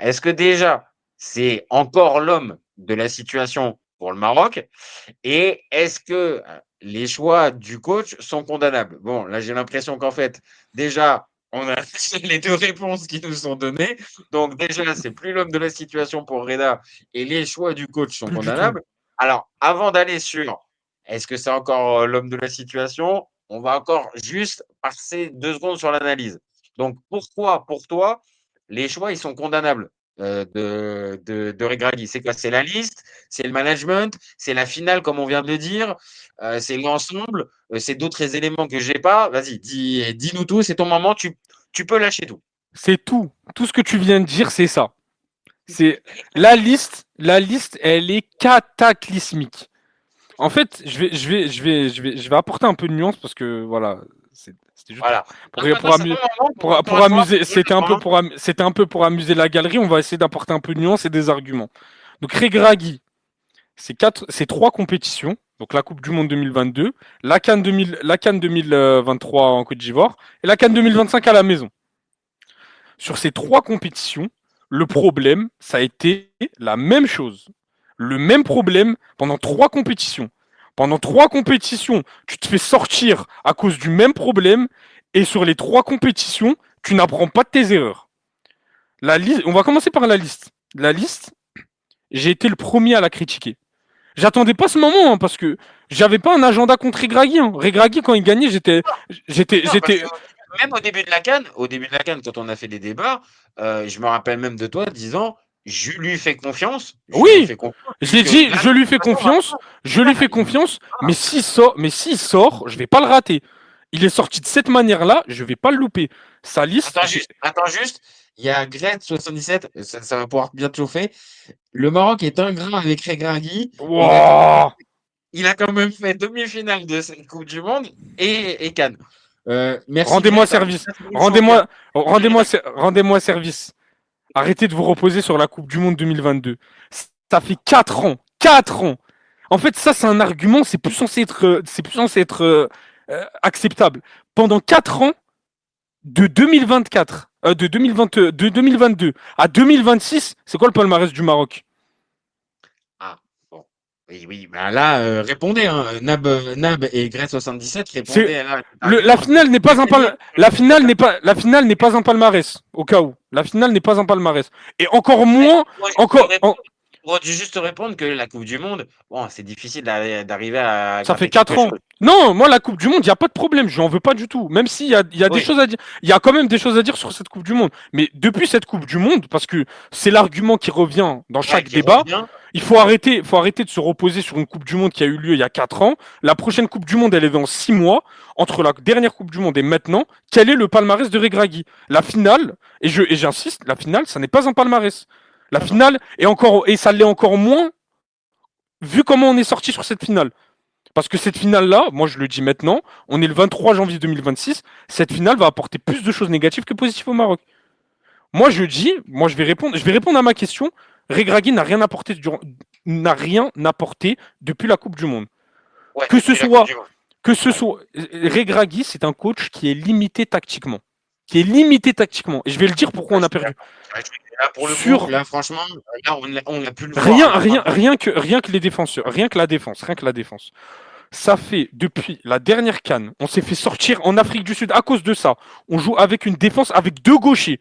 Est-ce que déjà, c'est encore l'homme de la situation pour le Maroc? Et est-ce que les choix du coach sont condamnables? Bon, là, j'ai l'impression qu'en fait, déjà, on a les deux réponses qui nous sont données. Donc, déjà, c'est plus l'homme de la situation pour Reda et les choix du coach sont Plus du tout. condamnables. Alors, avant d'aller sur est-ce que c'est encore l'homme de la situation, on va encore juste passer 2 secondes sur l'analyse. Donc, pourquoi, pour toi, les choix, ils sont condamnables de Regragui? C'est quoi? C'est la liste? C'est le management? C'est la finale, comme on vient de le dire? C'est l'ensemble? C'est d'autres éléments que j'ai pas? Vas-y, dis-nous tout, c'est ton moment, tu peux lâcher tout. C'est tout. Tout ce que tu viens de dire, c'est ça. C'est la liste, elle est cataclysmique. En fait, je vais apporter un peu de nuance parce que voilà, c'était juste Voilà. pour C'est ton moment, pour encore une fois, amuser. c'est le moment. C'était un peu pour amuser la galerie. On va essayer d'apporter un peu de nuance et des arguments. Donc Regragui, c'est 3 compétitions. Donc la Coupe du Monde 2022, la CAN 2023 en Côte d'Ivoire et la CAN 2025 à la maison. Sur ces 3 compétitions, le problème, ça a été la même chose. Le même problème pendant 3 compétitions. Pendant 3 compétitions, tu te fais sortir à cause du même problème et sur les 3 compétitions, tu n'apprends pas de tes erreurs. La liste, on va commencer par la liste. La liste, j'ai été le premier à la critiquer. J'attendais pas ce moment hein, parce que j'avais pas un agenda contre Regragui. Hein. Regragui, quand il gagnait, Non, parce que même au début de la CAN, quand on a fait des débats, je me rappelle même de toi disant je lui fais confiance, Oui, j'ai puisque dit, là, de toute façon, je lui fais confiance, mais s'il sort, je vais pas le rater. Il est sorti de cette manière-là, je vais pas le louper. Sa liste, attends juste, il y a Gret77, ça va pouvoir bien te chauffer. Le Maroc est ingrat avec Regragui. Wow. Il a quand même fait demi-finale de cette Coupe du Monde et CAN. Merci Rendez-moi Gret, hein. service, Ça, c'est une chance, hein. rendez-moi service. Arrêtez de vous reposer sur la Coupe du Monde 2022. Ça fait 4 ans, 4 ans. En fait, ça c'est un argument, c'est plus censé être acceptable. Pendant 4 ans, de 2024, de 2022 à 2026, c'est quoi le palmarès du Maroc? Ah, bon. Oui, oui, ben là, répondez, hein. Nab et Gret77, C'est répondez à la l'argument. finale n'est pas un la finale n'est pas un palmarès au cas où. La finale n'est pas un palmarès. Et encore moins Moi, encore en- je pourrais juste te répondre que la Coupe du Monde, bon, c'est difficile d'arriver à ça fait gratter 4 quelque ans. chose. Non, moi la Coupe du Monde, il y a pas de problème, je n'en veux pas du tout. Même il y a des Oui, choses à dire, il y a quand même des choses à dire sur cette Coupe du Monde. Mais depuis cette Coupe du Monde, parce que c'est l'argument qui revient dans ouais, chaque qui débat, revient. faut arrêter de se reposer sur une Coupe du Monde qui a eu lieu il y a 4 ans. La prochaine Coupe du Monde, elle est dans 6 mois. Entre la dernière Coupe du Monde et maintenant, quel est le palmarès de Regragui? La finale, et j'insiste, la finale, ça n'est pas un palmarès. La Non, non. finale est encore, et ça l'est encore moins vu comment on est sorti sur cette finale. Parce que cette finale-là, moi je le dis maintenant, on est le 23 janvier 2026, cette finale va apporter plus de choses négatives que positives au Maroc. Moi je dis, je vais répondre à ma question. Regragui n'a rien apporté depuis la Coupe du Monde. Ouais, Que ce depuis la Coupe soit, du Monde. que ce Ouais. soit, Regragui, c'est un coach qui est limité tactiquement. Qui est limité tactiquement. Et je vais le dire pourquoi Ouais, on je a suis perdu. d'accord. Ouais, là, pour le coup, Sur là, franchement, là, on a pu le voir. Là, maintenant. rien que les défenseurs, rien que la défense. Ça fait depuis la dernière CAN, on s'est fait sortir en Afrique du Sud à cause de ça. On joue avec une défense avec 2 gauchers.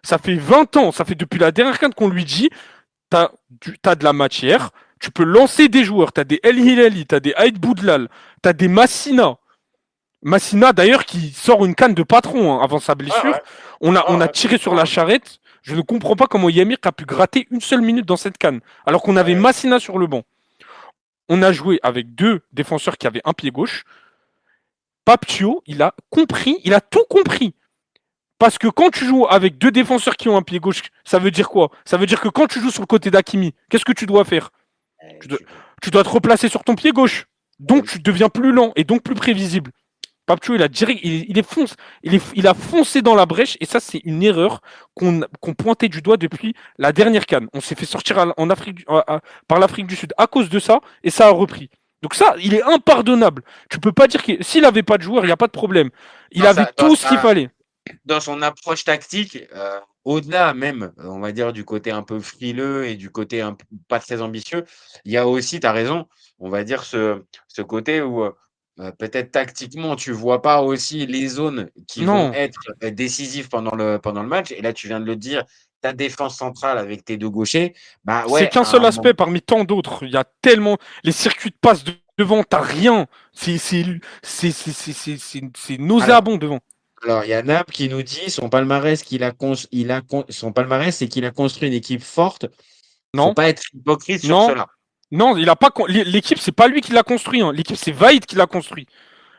Ça fait 20 ans, ça fait depuis la dernière CAN qu'on lui dit t'as de la matière, tu peux lancer des joueurs, t'as des El Hilali, t'as des Aïd Boudlal, t'as des Massina. Massina d'ailleurs qui sort une canne de patron hein, avant sa Ouais, blessure. ouais. On a Ouais, tiré sur la charrette. Je ne comprends pas comment Yamir a pu gratter une seule minute dans cette canne, alors qu'on avait ouais. Massina sur le banc. On a joué avec 2 défenseurs qui avaient un pied gauche. Paptio, il a compris, il a tout compris. Parce que quand tu joues avec 2 défenseurs qui ont un pied gauche, ça veut dire quoi? Ça veut dire que quand tu joues sur le côté d'Akimi, qu'est-ce que tu dois faire? tu dois, Tu peux. tu dois te replacer sur ton pied gauche. Donc Oui. tu deviens plus lent et donc plus prévisible. Papcho, il a foncé dans la brèche et ça, c'est une erreur qu'on pointait du doigt depuis la dernière canne. On s'est fait sortir en Afrique, par l'Afrique du Sud à cause de ça et ça a repris. Donc ça, il est impardonnable. Tu peux pas dire que s'il avait pas de joueur, il n'y a pas de problème. Il Dans, avait sa, dans, tout ce qu'il sa, fallait. dans son approche tactique, au-delà même, on va dire du côté un peu frileux et du côté un p pas très ambitieux, il y a aussi, tu as raison, on va dire ce côté où, peut-être tactiquement, tu vois pas aussi les zones qui vont Non, être, décisives pendant le match et là, tu viens de le dire, ta défense centrale avec tes 2 gauchers, bah, c'est ouais, qu'un à seul un moment aspect parmi tant d'autres. Il y a tellement les circuits de passe devant, t'as rien. C'est alors nauséabond devant. alors il y a Nap qui nous dit son palmarès, c'est qu'il a construit une équipe forte. Faut Non, pas être hypocrite sur non, cela. non. Il a pas l'équipe, c'est pas lui qui l'a construit. Hein. L'équipe, c'est Vaïd qui l'a construit.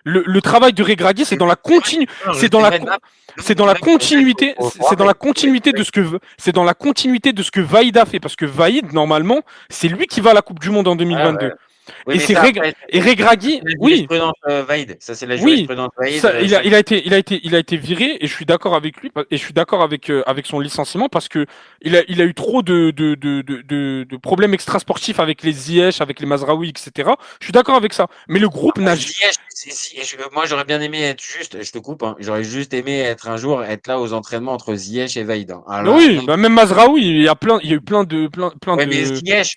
Le travail de Regragui, c'est dans la C'est vrai, non, je c'est dans sais la vrai, Nap, c'est dans la continuité, faut c'est dans la rappeler. continuité de ce que c'est dans la continuité de ce que Vaïd a fait parce que Vaïd normalement, c'est lui qui va à la Coupe du monde en Ouais, ouais. 2022 Oui, et mais ça après, Et ça Regragui, c'est la oui, jurisprudence, Vaid. Ça c'est la oui, jurisprudence Vaid, ça, ça il a été viré et je suis d'accord avec lui et je suis d'accord avec son licenciement parce que il a eu trop de problèmes extrasportifs avec les Ziyech, avec les Mazraoui, etc. Je suis d'accord avec ça. Mais le groupe après n'a, Ziyech, moi j'aurais bien aimé être juste, je te coupe, hein, j'aurais juste aimé être un jour, être là aux entraînements entre Ziyech et Vaid, hein. bah Alors oui, là, bah même Mazraoui, il y a eu plein ouais, mais de, Ziyech,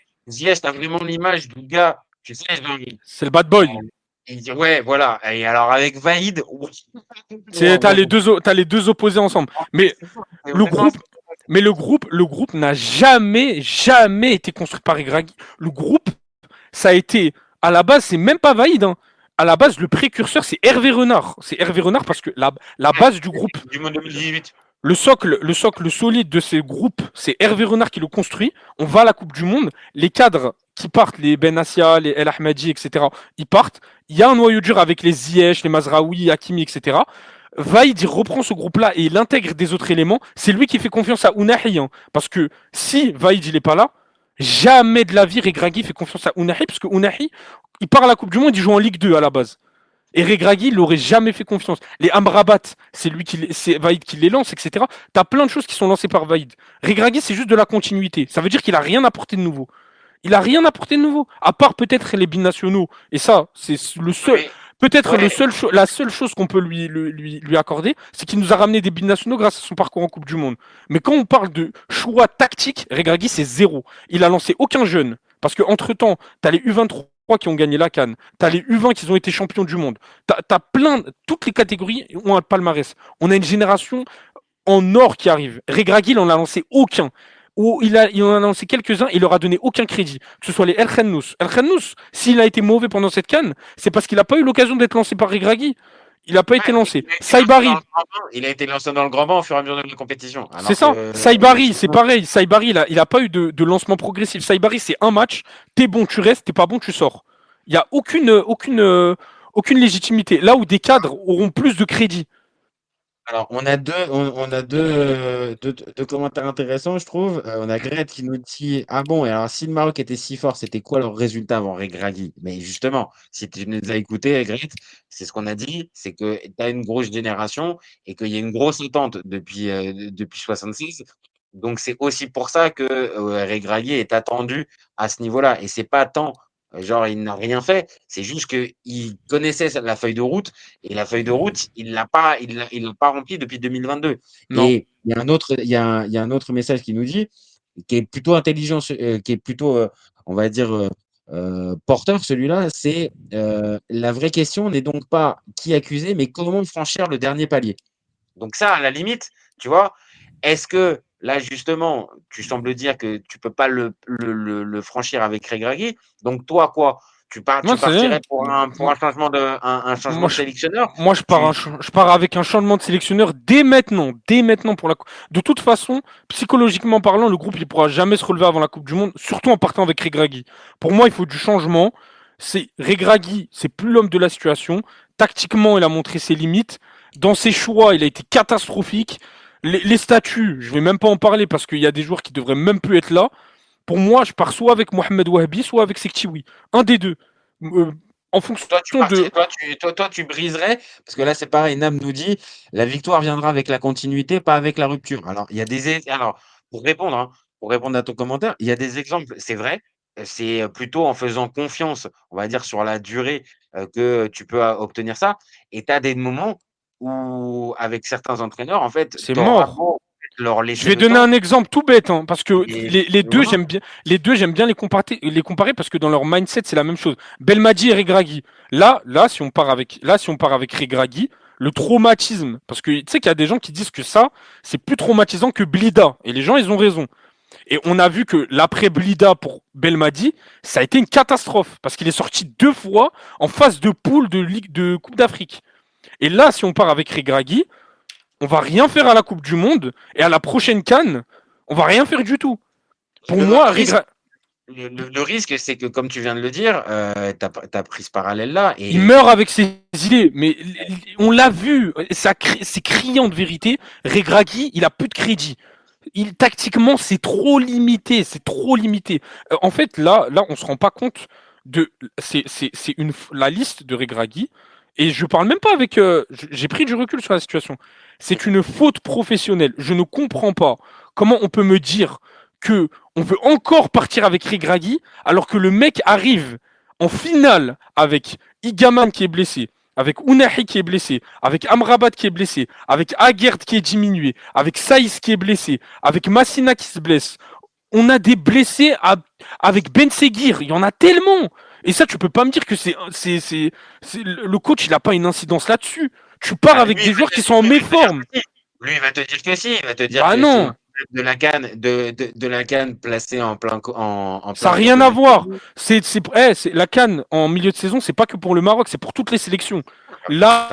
tu vraiment l'image du gars, tu sais, genre, c'est le bad boy. il dit ouais, voilà. Et alors avec Vaid, C'est, waouh, waouh. t'as les deux opposés ensemble. Mais C'est ça, c'est le vraiment groupe, le groupe n'a jamais été construit par Regragui. Le groupe, ça a été, à la base, c'est même pas Vaïd. Hein. À la base, le précurseur, c'est Hervé Renard. C'est Hervé Renard parce que la base du groupe, du monde 2018. le socle solide de ces groupes, c'est Hervé Renard qui le construit. On va à la Coupe du Monde. Les cadres qui partent, les Benassia, les El Ahmadi, etc., ils partent. Il y a un noyau dur avec les Ziyech, les Mazraoui, Hakimi, etc. Vaïd, il reprend ce groupe-là et il intègre des autres éléments. C'est lui qui fait confiance à Ounahi. Hein, parce que si Vaïd, il est pas là, jamais de la vie Regragui fait confiance à Ounahi. Parce que Ounahi, il part à la Coupe du Monde, il joue en Ligue 2 à la base. Et Regragui, il n'aurait jamais fait confiance. Les Amrabat, c'est Vaïd qui les lance, etc. T'as plein de choses qui sont lancées par Vaïd. Regragui, c'est juste de la continuité. Ça veut dire qu'il a rien apporté de nouveau. Il a rien apporté de nouveau, à part peut-être les binationaux. Et ça, c'est le seul, Mais peut-être ouais, la seule chose qu'on peut lui accorder, c'est qu'il nous a ramené des binationaux grâce à son parcours en Coupe du Monde. Mais quand on parle de choix tactique, Regragui, c'est zéro. Il a lancé aucun jeune. Parce qu'entre temps, t'as les U23 qui ont gagné la Cannes, t'as les U20 qui ont été champions du monde, t'as plein, toutes les catégories ont un palmarès. On a une génération en or qui arrive. Regragui, il en a lancé aucun. Ou il en a lancé quelques-uns, il leur a donné aucun crédit. Que ce soit les El Khennous. El Khennous, s'il a été mauvais pendant cette canne, c'est parce qu'il n'a pas eu l'occasion d'être lancé par Regragui. Il n'a pas été ouais, lancé. il a été lancé dans Saibari, le grand bain. Il a été lancé dans le grand bain au fur et à mesure de la compétition. c'est Alors ça. que Saibari, c'est sinon, pareil. Saibari, il a pas eu de lancement progressif. Saibari, c'est un match. T'es bon, tu restes. T'es pas bon, tu sors. Il n'y a aucune légitimité. Là où des cadres auront plus de crédit. alors on a deux commentaires intéressants, je trouve. On a Grete qui nous dit ah bon, et alors si le Maroc était si fort, c'était quoi leur résultat avant Regragui? Mais justement, si tu nous as écouté, Grete, c'est ce qu'on a dit, c'est que tu as une grosse génération et qu'il y a une grosse attente depuis 66. Donc c'est aussi pour ça que Regragui est attendu à ce niveau-là. Et c'est pas tant genre il n'a rien fait, c'est juste qu'il connaissait la feuille de route et la feuille de route, il l'a pas remplie depuis 2022. Non. Et il y a un autre, il y a un autre message qui nous dit, qui est plutôt intelligent, qui est plutôt, on va dire, porteur, celui-là, c'est la vraie question n'est donc pas qui accuser, mais comment franchir le dernier palier. Donc ça, à la limite, tu vois, est-ce que là, justement, tu sembles dire que tu peux pas le franchir avec Regragui. Donc toi, quoi, Moi, tu c'est. partirais pour un changement un changement Moi, de sélectionneur. moi, je pars avec un changement de sélectionneur dès maintenant pour De toute façon, psychologiquement parlant, le groupe il pourra jamais se relever avant la Coupe du Monde, surtout en partant avec Regragui. Pour moi, il faut du changement. C'est Regragui, c'est plus l'homme de la situation. Tactiquement, il a montré ses limites. Dans ses choix, il a été catastrophique. Les statuts, je vais même pas en parler parce qu'il y a des joueurs qui devraient même plus être là. Pour moi, je pars soit avec Mohamed Wahabi, soit avec Sektiwi. Un des deux. Euh, en fonction Toi, tu de. partirais, toi, tu briserais, parce que là, c'est pareil, Nam nous dit, la victoire viendra avec la continuité, pas avec la rupture. Alors, il y a alors, pour répondre, hein, pour répondre à ton commentaire, il y a des exemples, c'est vrai, c'est plutôt en faisant confiance, on va dire, sur la durée que tu peux obtenir ça. Et tu as des moments où, avec certains entraîneurs, en fait, C'est tu auras mort. beau. leur Je laisser vais le donner temps. un exemple tout bête, hein, parce que Et les deux, voilà. j'aime bien les comparer parce que dans leur mindset, c'est la même chose. Belmadi et Regragui. Si on part avec Regragui, le traumatisme, parce que tu sais qu'il y a des gens qui disent que ça, c'est plus traumatisant que Blida, et les gens, ils ont raison. Et on a vu que l'après Blida pour Belmadi, ça a été une catastrophe, parce qu'il est sorti 2 fois en phase de poule de Ligue de Coupe d'Afrique. Et là, si on part avec Regragui, on va rien faire à la Coupe du Monde et à la prochaine CAN, on va rien faire du tout. Pour Le moi, risque, le risque, c'est que, comme tu viens de le dire, tu as pris ce parallèle-là. il Et meurt avec ses idées, mais on l'a vu, c'est criant de vérité. Regragui, il a plus de crédit. Tactiquement, c'est trop limité, c'est trop limité. En fait, là, on se rend pas compte de, la liste de Regragui, et je parle même pas avec, j'ai pris du recul sur la situation. C'est une faute professionnelle. Je ne comprends pas comment on peut me dire que on veut encore partir avec Regragui alors que le mec arrive en finale avec Igaman qui est blessé, avec Ounahi qui est blessé, avec Amrabat qui est blessé, avec Aguerd qui est diminué, avec Saïs qui est blessé, avec Massina qui se blesse. On a des blessés avec Ben Seguir, il y en a tellement. Et ça, tu peux pas me dire que le coach, il a pas une incidence là-dessus. Tu pars avec lui, des joueurs qui sont en méforme. lui, il va te dire que si. Il va te dire Bah que c'est une non, tête de la canne, de la canne placée en ça plein n'a cœur rien de à match. voir. La CAN en milieu de saison, c'est pas que pour le Maroc, c'est pour toutes les sélections. Là,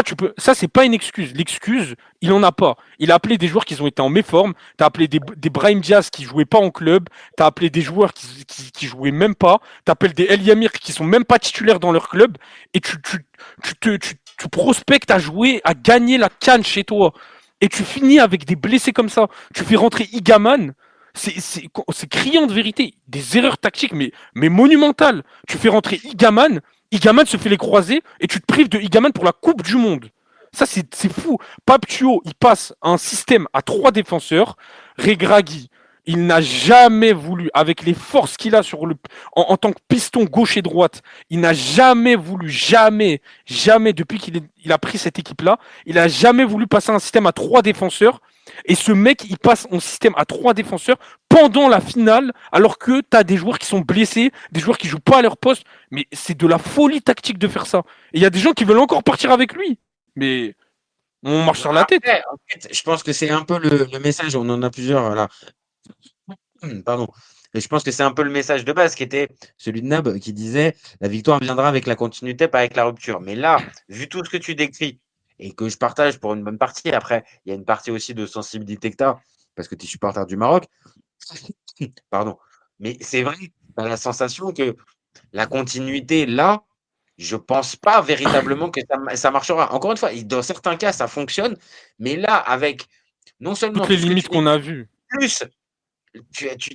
tu peux. Ça, c'est pas une excuse. L'excuse, il en a pas. Il a appelé des joueurs qui ont été en méforme. T'as appelé des Brahim Diaz qui jouaient pas en club. T'as appelé des joueurs qui jouaient même pas. T'appelles des El Yamir qui sont même pas titulaires dans leur club. Et tu prospectes à jouer, à gagner la CAN chez toi. Et tu finis avec des blessés comme ça. Tu fais rentrer Igaman. C'est criant de vérité. Des erreurs tactiques, mais monumentales. Tu fais rentrer Igaman. Igaman se fait les croiser et tu te prives de Igaman pour la Coupe du Monde. Ça, c'est fou. Paptio, il passe un système à 3 défenseurs. Regragui, il n'a jamais voulu, avec les forces qu'il a en tant que piston gauche et droite, il n'a jamais voulu, jamais, depuis il a pris cette équipe-là, il n'a jamais voulu passer un système à 3 défenseurs. Et ce mec, il passe en système à 3 défenseurs pendant la finale, alors que tu as des joueurs qui sont blessés, des joueurs qui jouent pas à leur poste. Mais c'est de la folie tactique de faire ça. Et il y a des gens qui veulent encore partir avec lui. Mais on marche sur la tête. Après, en fait, je pense que c'est un peu le message. On en a plusieurs là. Pardon. Et je pense que c'est un peu le message de base qui était celui de Nab qui disait la victoire viendra avec la continuité, pas avec la rupture. Mais là, vu tout ce que tu décris et que je partage pour une bonne partie, après, il y a une partie aussi de sensibilité que tu as parce que tu es supporter du Maroc. Pardon. Mais c'est vrai, tu as la sensation que la continuité, là, je pense pas véritablement que ça marchera. Encore une fois, dans certains cas, ça fonctionne. Mais là, avec non seulement Toutes les tout ce que tu limites qu'on décris, a vues. plus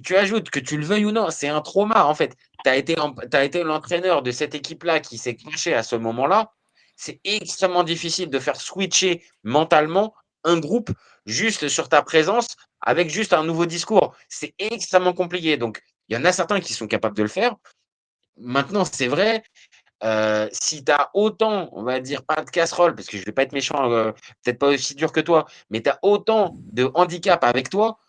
tu ajoutes, que tu le veuilles ou non, c'est un trauma en fait. Tu as été l'entraîneur de cette équipe-là qui s'est clenché à ce moment-là. C'est extrêmement difficile de faire switcher mentalement un groupe juste sur ta présence avec juste un nouveau discours. C'est extrêmement compliqué. Donc, il y en a certains qui sont capables de le faire. Maintenant, c'est vrai, si tu as autant, on va dire, pas de casserole, parce que je ne vais pas être méchant, peut-être pas aussi dur que toi, mais tu as autant de handicap avec toi,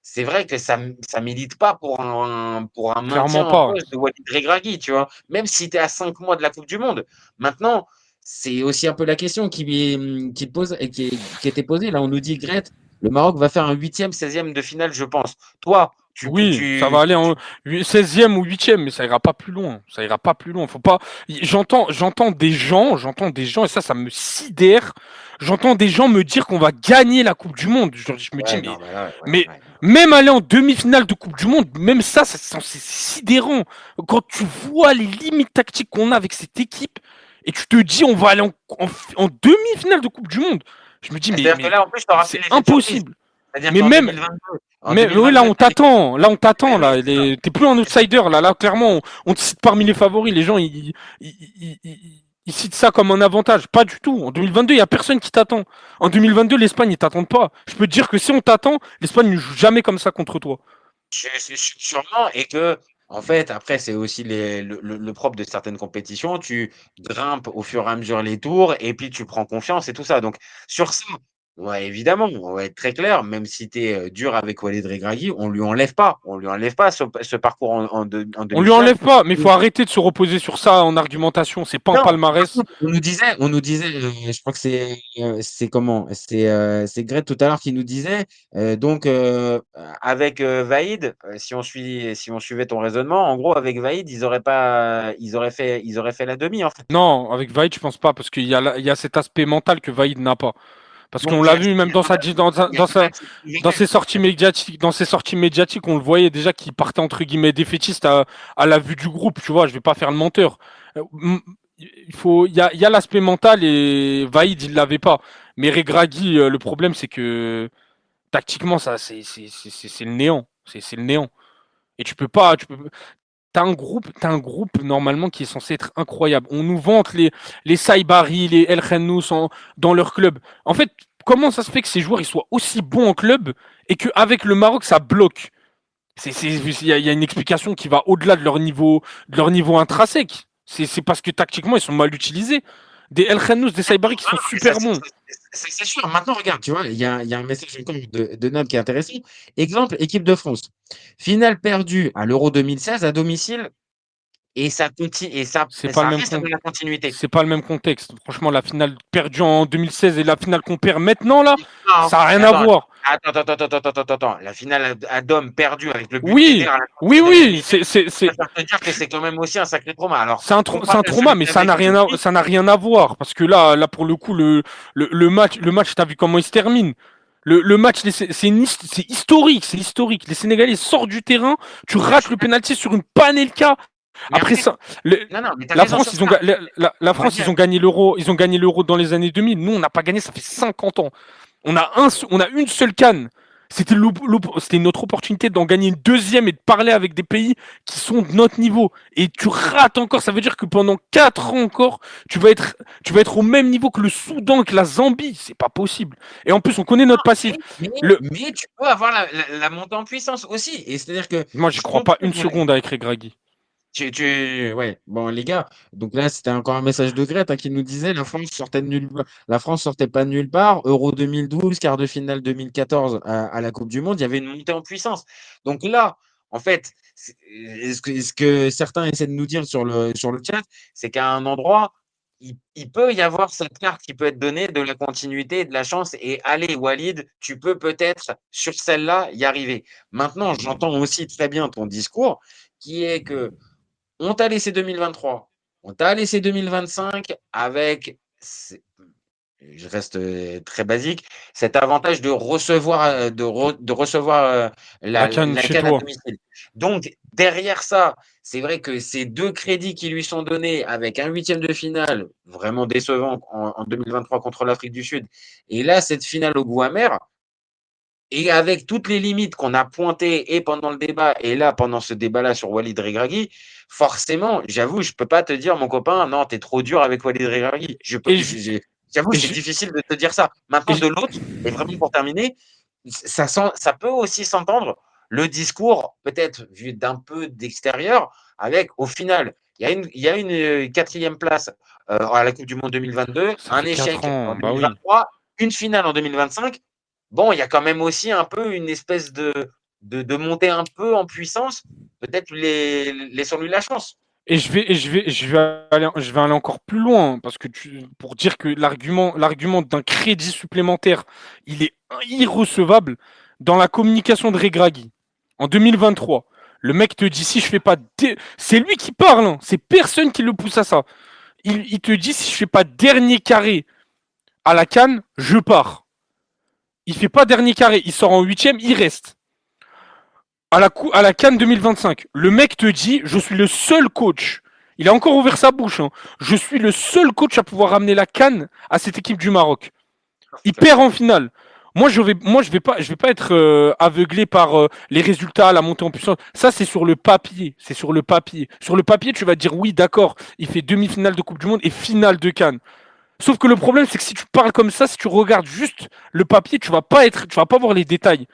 c'est vrai que ça milite pas pour un maintien Clairement en pas. poste de Walid Regragui, tu vois. Même si tu es à 5 mois de la Coupe du Monde. Maintenant, c'est aussi un peu la question qui pose et qui était posée. Là, on nous dit, Gret, le Maroc va faire un 8e, 16e de finale, je pense. Toi, Oui, ça va aller en 16e ou 8e, mais ça ira pas plus loin. Ça ira pas plus loin. Faut pas. J'entends des gens, et ça me sidère. J'entends des gens me dire qu'on va gagner la Coupe du Monde. Je me dis, Ouais, non, mais mais ouais, non. même aller en demi-finale de Coupe du Monde, même ça, c'est sidérant. Quand tu vois les limites tactiques qu'on a avec cette équipe, et tu te dis, on va aller en demi-finale de Coupe du Monde. Je me dis, C'est-à-dire que mais là, en plus, tu auras fait c'est l'effet de surprise. impossible. C'est-à-dire Mais qu'en même, 2022, en mais oui, 2022, tu as là on t'attend, oui, là. T'es plus un outsider, là. Là, clairement, on te cite parmi les favoris. Les gens, ils citent ça comme un avantage. Pas du tout. En 2022, il y a personne qui t'attend. En 2022, l'Espagne, ils t'attendent pas. Je peux te dire que si on t'attend, l'Espagne ne joue jamais comme ça contre toi. sûrement, et que, en fait, après, c'est aussi le propre de certaines compétitions. Tu grimpes au fur et à mesure les tours, et puis tu prends confiance et tout ça. Donc, sur ça, Ouais, évidemment, on va être très clair, même si tu es dur avec Walid Regragui, on lui enlève pas ce parcours en On lui demi-finale. enlève pas, mais il faut arrêter de se reposer sur ça en argumentation. C'est pas un Non, par palmarès. contre, on nous disait, je crois que c'est comment? C'est Greg tout à l'heure qui nous disait, donc, avec Vaïd, si on suivait ton raisonnement, en gros, avec Vaïd, ils auraient fait la demi, en fait. Non, avec Vaïd, je pense pas, parce il y a cet aspect mental que Vaïd n'a pas. Parce Donc, qu'on il y l'a a vu même dans sa, il y a quand même cette dans ses rivalité. sorties médiatiques, on le voyait déjà qu'il partait entre guillemets défaitiste à la vue du groupe. Tu vois, je vais pas faire le menteur. Il y a l'aspect mental et Vaïd il l'avait pas. Mais Regragui, le problème c'est que tactiquement ça, c'est le néant. C'est le néant. Et t'as un groupe normalement qui est censé être incroyable. On nous vante les Saibari, les El Khannous dans leur club. En fait, comment ça se fait que ces joueurs ils soient aussi bons en club et qu'avec le Maroc ça bloque? Il y a une explication qui va au-delà de leur niveau intrinsèque. C'est parce que tactiquement ils sont mal utilisés. Des El Khannous, des Saibari qui Ah sont non, mais ça, super bons. c'est sûr. Maintenant, regarde, tu vois, il y a un message encore de Nab qui est intéressant. Exemple, équipe de France. Finale perdue à l'Euro 2016 à domicile et ça continue et ça, C'est pas le ça même reste con- dans la continuité. c'est pas le même contexte. Franchement, la finale perdue en 2016 et la finale qu'on perd maintenant là, Non, ça a rien à attends, voir. attends. La finale à Dom perdue avec le but d'Eder Oui, à la oui, 39e oui, minute, je préfère te dire que c'est quand même aussi un sacré trauma. Alors, c'est un comparé à trauma, celui mais d'avec aujourd'hui, ça n'a rien à voir. Parce que là pour le coup, le match, t'as vu comment il se termine. Le match, c'est historique, c'est historique. Les Sénégalais sortent du terrain, tu la rates le finale. penalty sur une panelka. Mais Après après, ça, non, non, mais t'as la raison France, sur ça. la On va France, dire, ils ont gagné l'euro dans les années 2000. Nous, on n'a pas gagné, ça fait 50 ans. On a une seule canne. C'était notre opportunité d'en gagner une deuxième et de parler avec des pays qui sont de notre niveau. Et tu rates encore, ça veut dire que pendant 4 ans encore, tu vas être au même niveau que le Soudan, que la Zambie. C'est pas possible. Et en plus, on connaît notre passif. mais, Le... mais tu peux avoir la montée en puissance aussi. Et c'est-à-dire que Moi, j'y je crois pas comprends. une seconde avec Regragui. Ouais, bon, les gars, donc là, c'était encore un message de Grete qui nous disait la France sortait pas de nulle part. Euro 2012, quart de finale 2014 à la Coupe du Monde, il y avait une montée en puissance. Donc là, en fait, ce que certains essaient de nous dire sur le chat, c'est qu'à un endroit, il peut y avoir cette carte qui peut être donnée de la continuité et de la chance. Et allez, Walid, tu peux peut-être, sur celle-là, y arriver. Maintenant, j'entends aussi très bien ton discours qui est que on t'a laissé 2023, on t'a laissé 2025 avec, je reste très basique, cet avantage de recevoir, La la, canne la chez canne à toi. domicile. Donc, derrière ça, c'est vrai que ces deux crédits qui lui sont donnés avec un huitième de finale vraiment décevant en 2023 contre l'Afrique du Sud, et là, cette finale au goût amer, et avec toutes les limites qu'on a pointées et pendant le débat et là pendant ce débat-là sur Walid Regragui, forcément, j'avoue, je peux pas te dire, mon copain, non, t'es trop dur avec Walid Regragui. Et je, J'avoue, et c'est je, difficile de te dire ça. et Maintenant, je- de l'autre, et vraiment pour terminer, ça peut aussi s'entendre le discours, peut-être vu d'un peu d'extérieur, avec au final, il y a une quatrième place à la Coupe du Monde 2022, Ça un fait 4 échec en ans, bah oui. 2023, une finale en 2025. Bon, il y a quand même aussi un peu une espèce de montée un peu en puissance. Peut-être laissons-lui la chance. Je vais aller encore plus loin parce que pour dire que l'argument d'un crédit supplémentaire, il est irrecevable dans la communication de Regragui. En 2023, le mec te dit si je fais pas, c'est lui qui parle, hein. C'est personne qui le pousse à ça. Il te dit si je fais pas dernier carré à la canne, je pars. Il fait pas dernier carré, il sort en huitième, il reste. À la Cannes 2025, le mec te dit je suis le seul coach. Il a encore ouvert sa bouche. Hein. Je suis le seul coach à pouvoir ramener la Cannes à cette équipe du Maroc. Il perd en finale. Je vais pas être aveuglé par les résultats, la montée en puissance. Ça, c'est sur le papier. C'est sur le papier. Sur le papier, tu vas dire oui, d'accord. Il fait demi-finale de Coupe du Monde et finale de Cannes. Sauf que le problème, c'est que si tu parles comme ça, si tu regardes juste le papier, tu vas pas voir les détails.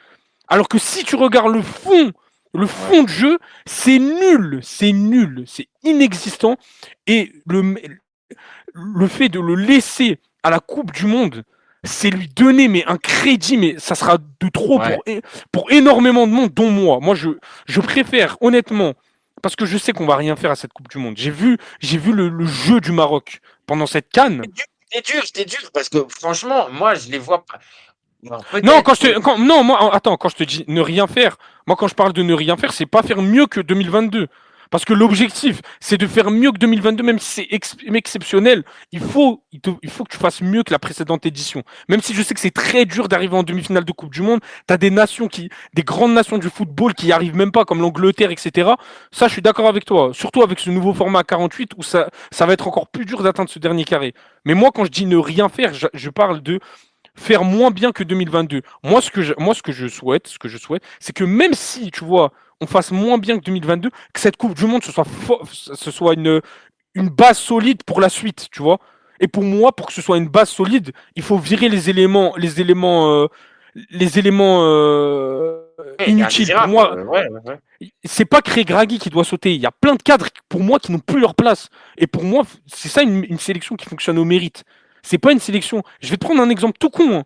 Alors que si tu regardes le Ouais. fond de jeu, c'est nul, c'est inexistant. Et le fait de le laisser à la Coupe du Monde, c'est lui donner mais un crédit, mais ça sera de trop Ouais. pour énormément de monde, dont moi. Moi, je préfère, honnêtement, parce que je sais qu'on va rien faire à cette Coupe du Monde. J'ai vu le jeu du Maroc pendant cette CAN. C'était dur, parce que franchement, moi, je les vois pas. Alors, Non, peut-être que. non, moi, attends, quand je te dis ne rien faire, moi, quand je parle de ne rien faire, c'est pas faire mieux que 2022. Parce que l'objectif, c'est de faire mieux que 2022, même si c'est exceptionnel. Il faut que tu fasses mieux que la précédente édition. Même si je sais que c'est très dur d'arriver en demi-finale de Coupe du Monde, t'as des grandes nations du football qui y arrivent même pas, comme l'Angleterre, etc. Ça, je suis d'accord avec toi. Surtout avec ce nouveau format 48 où ça va être encore plus dur d'atteindre ce dernier carré. Mais moi, quand je dis ne rien faire, je parle de faire moins bien que 2022. Moi, ce que je souhaite, c'est que même si, tu vois, on fasse moins bien que 2022, que cette Coupe du Monde, ce soit une base solide pour la suite, tu vois. Et pour moi, pour que ce soit une base solide, il faut virer les éléments inutiles. Pour Indésirable. moi, Ouais, ouais, ouais. c'est pas Gragui qui doit sauter. Il y a plein de cadres pour moi qui n'ont plus leur place. Et pour moi, c'est ça une sélection qui fonctionne au mérite. C'est pas une sélection. Je vais te prendre un exemple tout con, hein.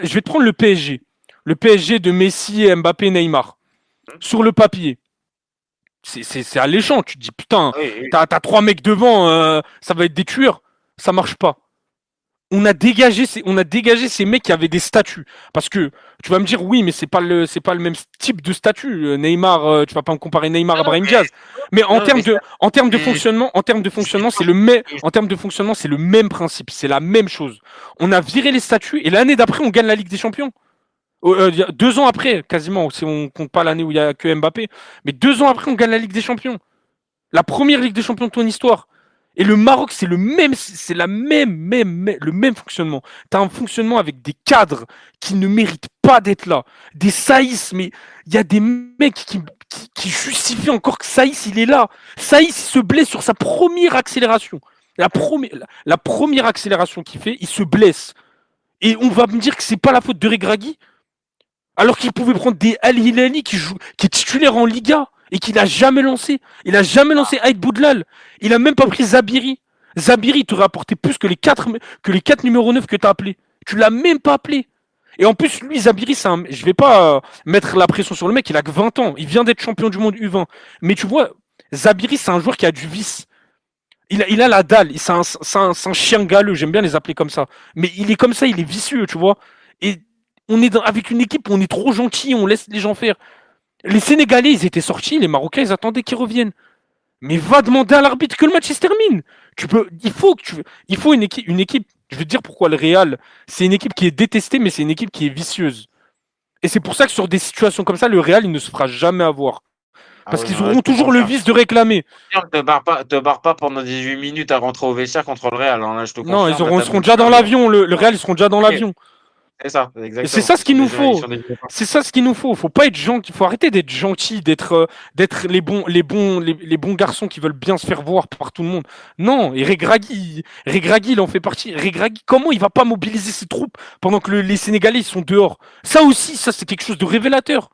Je vais te prendre le PSG. Le PSG de Messi, Mbappé, Neymar. Sur le papier, c'est alléchant. Tu te dis putain, Oui, oui. t'as trois mecs devant, ça va être des tueurs. Ça marche pas. On a dégagé ces mecs qui avaient des statuts. Parce que tu vas me dire oui, mais c'est pas le même type de statut. Neymar, tu vas pas me comparer Neymar à Non, Brahim Diaz. Mais en non, termes mais de, ça, en termes de c'est- fonctionnement, en termes de fonctionnement, c'est le même, en termes de fonctionnement, c'est le même principe, c'est la même chose. On a viré les statuts et l'année d'après, on gagne la Ligue des Champions. 2 ans après, quasiment, si on compte pas l'année où il y a que Mbappé, mais 2 ans après, on gagne la Ligue des Champions. La première Ligue des Champions de ton histoire. Et le Maroc, c'est le même fonctionnement. Tu as un fonctionnement avec des cadres qui ne méritent pas d'être là. Des Saïs, mais il y a des mecs qui justifient encore que Saïs, il est là. Saïs, il se blesse sur sa première accélération. La première accélération qu'il fait, il se blesse. Et on va me dire que c'est pas la faute de Regragui, alors qu'il pouvait prendre des Al Hilali qui est titulaire en Liga et qu'il a jamais lancé. Il a jamais lancé Aïd Boudlal. Il a même pas pris Zabiri. Zabiri t'aurait apporté plus que les quatre numéros 9 que tu as appelés. Tu l'as même pas appelé. Et en plus, lui, Zabiri, je vais pas mettre la pression sur le mec, il a que 20 ans. Il vient d'être champion du monde U20. Mais tu vois, Zabiri, c'est un joueur qui a du vice. Il a la dalle. C'est un chien galeux. J'aime bien les appeler comme ça. Mais il est comme ça, il est vicieux, tu vois. Et on est avec une équipe où on est trop gentil, on laisse les gens faire. Les Sénégalais, ils étaient sortis, les Marocains, ils attendaient qu'ils reviennent. Mais va demander à l'arbitre que le match se termine. Il faut une équipe. Je veux te dire pourquoi le Real, c'est une équipe qui est détestée, mais c'est une équipe qui est vicieuse. Et c'est pour ça que sur des situations comme ça, le Real, il ne se fera jamais avoir. Ah Parce oui, qu'ils non, là, je auront te toujours le confirme. vice de réclamer. Te barre pas pendant 18 minutes à rentrer au vestiaire contre le Real, hein. Là, je te Non, confirme, là, ils t'as seront beau déjà dire, dans l'avion. Le Real, ils seront déjà dans t'inquiète. l'avion. C'est ça, Et c'est exactement. ça ce qu'il nous faut. Ils sont déjà C'est ça ce qu'il nous faut. Faut pas être gentil. Faut arrêter d'être gentil, d'être les bons garçons qui veulent bien se faire voir par tout le monde. Non. Et Regragui, il en fait partie. Regragui, comment il va pas mobiliser ses troupes pendant que les Sénégalais ils sont dehors? Ça aussi, ça c'est quelque chose de révélateur.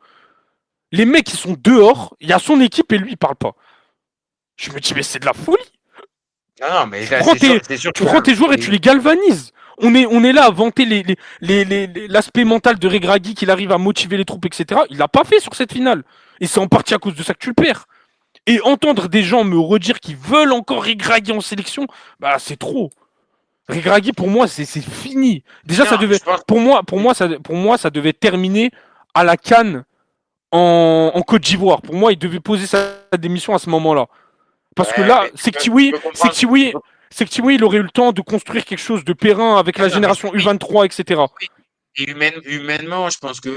Les mecs ils sont dehors, il y a son équipe et lui il parle pas. Je me dis mais c'est de la folie. Non, non, mais Tu là, prends tes, c'est sûr tu que prends là, tes joueurs et tu les galvanises. On est là à vanter l'aspect mental de Regragui qu'il arrive à motiver les troupes, etc. Il l'a pas fait sur cette finale. Et c'est en partie à cause de ça que tu le perds. Et entendre des gens me redire qu'ils veulent encore Regragui en sélection, bah c'est trop. Regragui pour moi c'est fini. Déjà ça non, devait je pense. pour moi ça devait terminer à la CAN en Côte d'Ivoire. Pour moi il devait poser sa démission à ce moment-là. Parce que Ouais, là, mais c'est que Tiwi, il aurait eu le temps de construire quelque chose de périn avec ah la non, mais génération U23, etc. oui. Et humainement, je pense que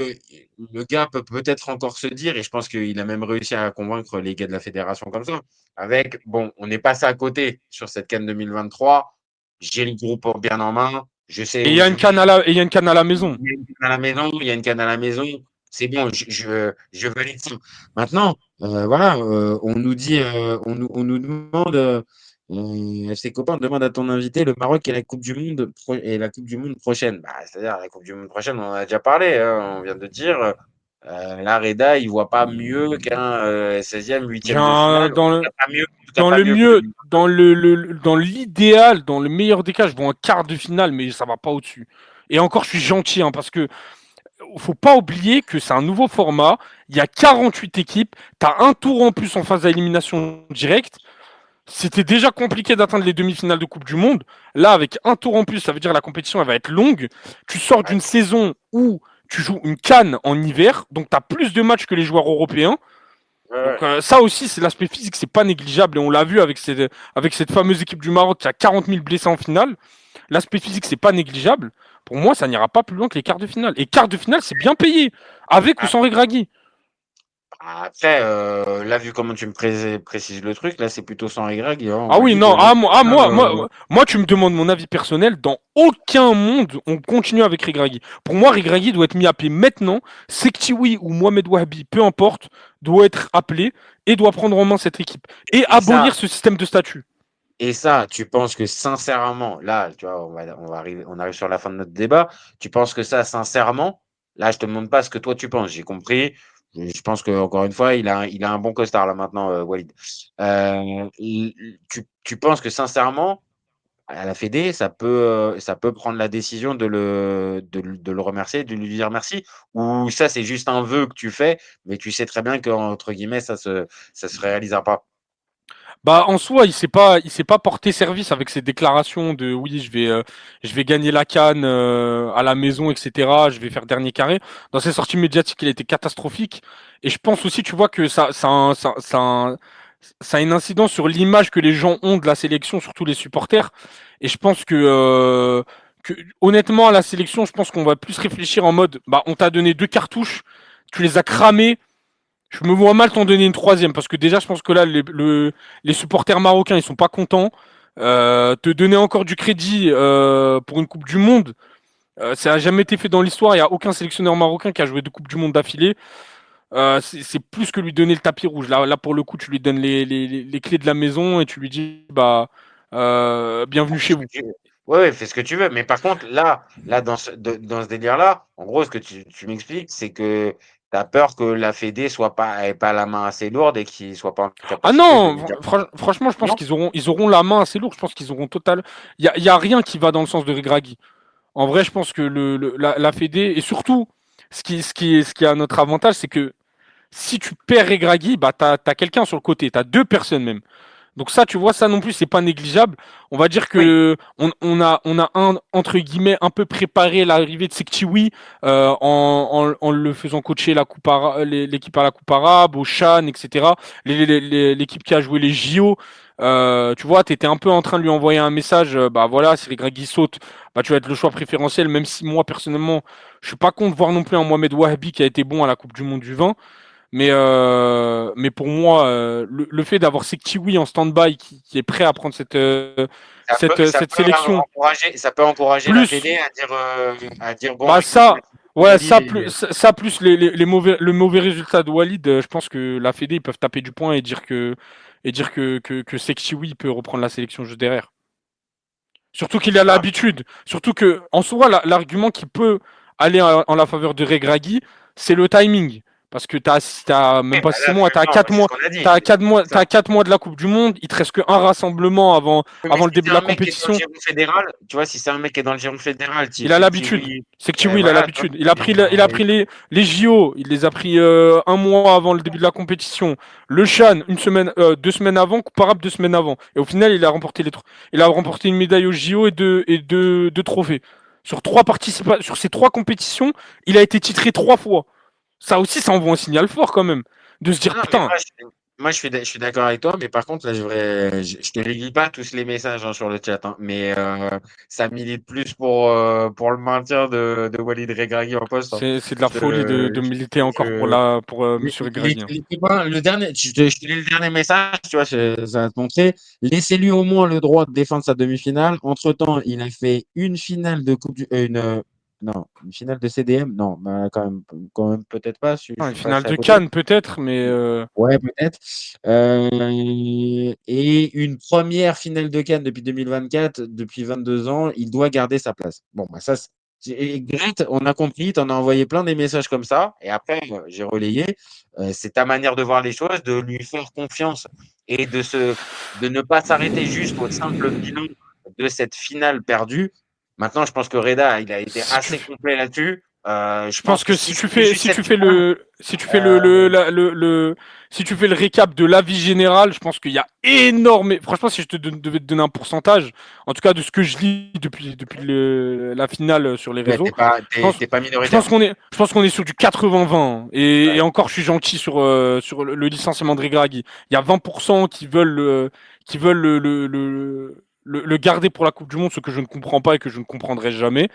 le gars peut peut-être encore se dire, et je pense qu'il a même réussi à convaincre les gars de la fédération comme ça, avec, bon, on est passé à côté sur cette CAN 2023, j'ai le groupe bien en main, je sais Et il où y a je une canne à la maison. il y a une canne à la maison, il y a une canne à la maison, c'est bon, je valide ça. Maintenant, voilà, on nous dit, on nous demande, FC Copain demande à ton invité le Maroc et la Coupe du Monde et la Coupe du Monde prochaine. Bah, c'est-à-dire la Coupe du Monde prochaine, on en a déjà parlé, hein, on vient de dire. Là, Reda, il voit pas mieux qu'un 16e, 8e de finale. En Dans tout le, cas, pas mieux, en tout cas, dans pas le mieux que mieux, 2022. dans l'idéal, dans le meilleur des cas, je vois un quart de finale, mais ça va pas au-dessus. Et encore, je suis gentil, hein, parce que faut pas oublier que c'est un nouveau format. Il y a 48 équipes. Tu as un tour en plus en phase d'élimination directe. C'était déjà compliqué d'atteindre les demi-finales de Coupe du Monde. Là, avec un tour en plus, ça veut dire que la compétition elle va être longue. Tu sors Ouais, d'une saison où tu joues une CAN en hiver, donc tu as plus de matchs que les joueurs européens. ouais, Donc ouais. ça aussi, c'est l'aspect physique, c'est pas négligeable. Et on l'a vu avec cette fameuse équipe du Maroc qui a 40 000 blessés en finale. L'aspect physique, c'est pas négligeable. Pour moi, ça n'ira pas plus loin que les quarts de finale. Et quarts de finale, c'est bien payé, avec ou Ah, sans Regragui. après, là, vu comment tu me précises le truc, là, c'est plutôt sans regret, Guillaume. Ah On me oui, dit que non, les moi, tu me demandes mon avis personnel. Dans aucun monde, on continue avec Regragui. Pour moi, Regragui doit être mis à pied maintenant. Sektiwi ou Mohamed Wahabi, peu importe, doit être appelé et doit prendre en main cette équipe. Et et ça, abolir ce système de statut. tu penses que sincèrement, là, tu vois, on arrive sur la fin de notre débat. Tu penses que ça, sincèrement, là, je te demande pas ce que toi tu penses. J'ai compris. Je pense que encore une fois, il a un bon costard là maintenant, Walid. Tu penses que sincèrement, à la Fédé, ça peut prendre la décision de le remercier, de lui dire merci, ou ça, c'est juste un vœu que tu fais, mais tu sais très bien qu'entre guillemets, ça se réalisera pas. Bah en soi, il s'est pas porté service avec ses déclarations de oui, je vais gagner la CAN à la maison, etc. Je vais faire dernier carré. Dans ses sorties médiatiques, il a été catastrophique. Et je pense aussi, tu vois, que ça a une incidence sur l'image que les gens ont de la sélection, surtout les supporters. Et je pense que honnêtement, à la sélection, je pense qu'on va plus réfléchir en mode, bah on t'a donné deux cartouches, tu les as cramées. Je me vois mal t'en donner une troisième parce que déjà, je pense que là, les supporters marocains, ils sont pas contents. Te donner encore du crédit pour une Coupe du Monde, ça a jamais été fait dans l'histoire. Il y a aucun sélectionneur marocain qui a joué deux Coupes du Monde d'affilée. C'est plus que lui donner le tapis rouge. Là, pour le coup, tu lui donnes les clés de la maison et tu lui dis, bah, bienvenue Fais chez ce que vous. tu veux. Ouais, ouais, fais ce que tu veux. Mais par contre, là dans ce délire-là, en gros, ce que tu m'expliques, c'est que tu as peur que la Fédé ait pas la main assez lourde et qu'il soit pas en Ah capacité de non, lui dire franchement, je pense non. qu'ils auront la main assez lourde. Je pense qu'ils auront total. Il y a rien qui va dans le sens de Regragui. En vrai, je pense que la Fédé, et surtout, ce qui est à notre avantage, c'est que si tu perds Regragui, bah, t'as quelqu'un sur le côté, t'as deux personnes même. Donc ça, tu vois, ça non plus, c'est pas négligeable. On va dire Oui. que on a entre guillemets un peu préparé l'arrivée de Sektiwi en le faisant coacher l'équipe à la Coupe arabe, au Chan, etc. L'équipe qui a joué les JO. Tu vois, t'étais un peu en train de lui envoyer un message. Bah voilà, si Regragui saute, bah tu vas être le choix préférentiel. Même si moi personnellement, je suis pas contre voir non plus un Mohamed Wahabi qui a été bon à la Coupe du Monde du 20. Mais pour moi, le fait d'avoir Sektiwi en stand-by qui est prêt à prendre cette sélection, Ça peut encourager la plus, Fédé à dire bon, bah écoute, ça, ouais, Walid, ça plus le mauvais résultat de Walid, je pense que la Fédé, ils peuvent taper du poing et dire que Sektiwi peut reprendre la sélection juste derrière. Surtout qu'il a ah, l'habitude. Surtout que, en soi, l'argument qui peut aller en la faveur de Regragui, c'est le timing. Parce que t'as même bah pas là, 6 mois, t'as non, bah, quatre c'est ce mois, qu'on a dit. t'as quatre mois, C'est ça. t'as 4 mois de la Coupe du Monde. Il te reste qu'un rassemblement avant, Oui, mais avant si le début c'est de la un mec qui est dans le compétition. giron fédéral, tu vois, si c'est un mec qui est dans le giron fédéral, Il a l'habitude. Tiwi, C'est que oui, il a voilà, tu vois, l'habitude. Il a pris les JO, il les a pris un mois avant le début de la compétition. Le Chan, 2 semaines avant, comparable 2 semaines avant. Et au final, il a remporté une médaille aux JO et deux trophées. Sur ces trois compétitions, il a été titré 3 fois. Ça aussi, ça envoie un signal fort quand même. De se non, dire, non, mais putain, je suis d'accord avec toi, mais par contre, là, je te lis pas tous les messages hein, sur le chat, hein, mais ça milite plus pour le maintien de Walid Regragui en poste. Hein. c'est de la folie de militer encore pour, Je, Monsieur Regragui. les copains, le dernier, je te lis le dernier message, tu vois, ça va te montrer. Laissez-lui au moins le droit de défendre sa demi-finale. Entre-temps, il a fait une finale de non, une finale de CDM. Non, bah, quand même peut-être pas. Je Une suis finale passé à de côté. Cannes peut-être, mais Ouais, peut-être. Et une première finale de Cannes depuis 2024, depuis 22 ans, il doit garder sa place. Bon, bah ça, et Gret, on a compris, tu en as envoyé plein des messages comme ça, et après, j'ai relayé. C'est ta manière de voir les choses, de lui faire confiance et de ne pas s'arrêter juste au simple bilan de cette finale perdue. Maintenant, je pense que Reda, il a été Si tu assez complet là-dessus. Je Je pense pense que que si c'était juste si cette tu fais finale, si tu fais le récap de l'avis général, je pense qu'il y a énormément. Franchement, si je devais te donner un pourcentage, en tout cas de ce que je lis depuis la finale sur les ouais, réseaux, t'es pas minoritaire. je pense qu'on est sur du 80-20. Et Ouais. encore, je suis gentil sur le licenciement de Regragui. Il y a 20% qui veulent le garder pour la Coupe du Monde, ce que je ne comprends pas et que je ne comprendrai jamais.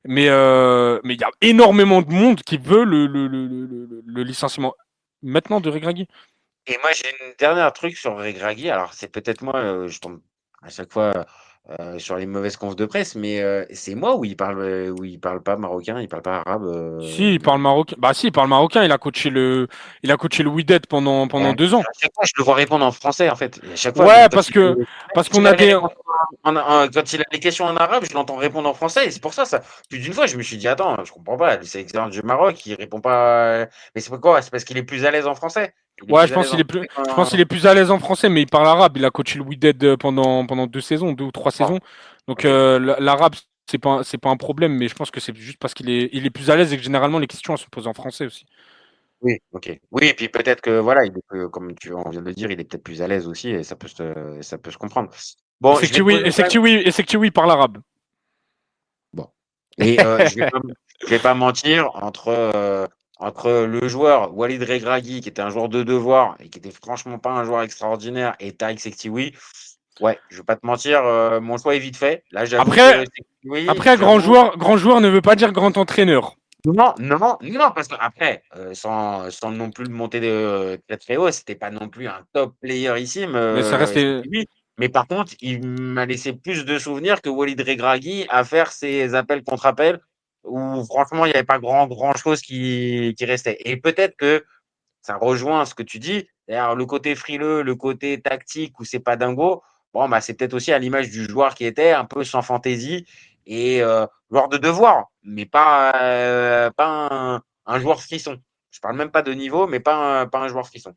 Mais il y a énormément de monde qui veut le licenciement maintenant de Regragui. Et moi, j'ai une dernière truc sur Regragui. Alors, c'est peut-être moi, je tombe à chaque fois sur les mauvaises confs de presse, mais c'est moi où il parle pas marocain, il parle pas arabe. Si, il parle marocain. Bah si, il parle marocain. Il a coaché le Wydad pendant Ouais. 2 ans. À chaque fois, je le vois répondre en français, en fait. Et à chaque fois, Ouais, parce quand qu'on il a allait des. répondre quand il a des questions en arabe, je l'entends répondre en français. Et c'est pour ça, plus d'une fois, je me suis dit, attends, je comprends pas. C'est excellent du Maroc, il répond pas. Mais c'est pourquoi? C'est parce qu'il est plus à l'aise en français. Il est Ouais, plus à l'aise en français je pense qu'il est plus à l'aise en français, mais il parle arabe. Il a coaché le Wydad pendant 2 saisons, 2 ou 3 saisons. Donc Ok. l'arabe, c'est pas un problème, mais je pense que c'est juste parce il est plus à l'aise et que généralement les questions elles se posent en français aussi. Oui, ok. Oui, et puis peut-être que voilà, comme on vient de le dire, il est peut-être plus à l'aise aussi et ça peut se comprendre. Et Bon, c'est je que vais te poser quand même. tu oui, il parle arabe. Bon. Et je vais pas mentir, entre le joueur Walid Regragui, qui était un joueur de devoir et qui était franchement pas un joueur extraordinaire, et Tariq Sektiwi, ouais, je vais pas te mentir, mon choix est vite fait. Là, j'avoue que Après, Sektiwi, après j'avoue. grand joueur ne veut pas dire grand entraîneur. Non, non, non, parce qu'après, sans non plus le monter très, très haut, c'était pas non plus un top playerissime, Mais ça reste. Sektiwi. Mais par contre, il m'a laissé plus de souvenirs que Walid Regragui à faire ses appels contre appels où franchement, il n'y avait pas grand chose qui restait. Et peut-être que ça rejoint ce que tu dis, c'est-à-dire le côté frileux, le côté tactique où c'est pas dingo. Bon, bah, c'est peut-être aussi à l'image du joueur qui était un peu sans fantaisie et joueur de devoir, mais pas un joueur frisson. Je parle même pas de niveau, mais pas un joueur frisson.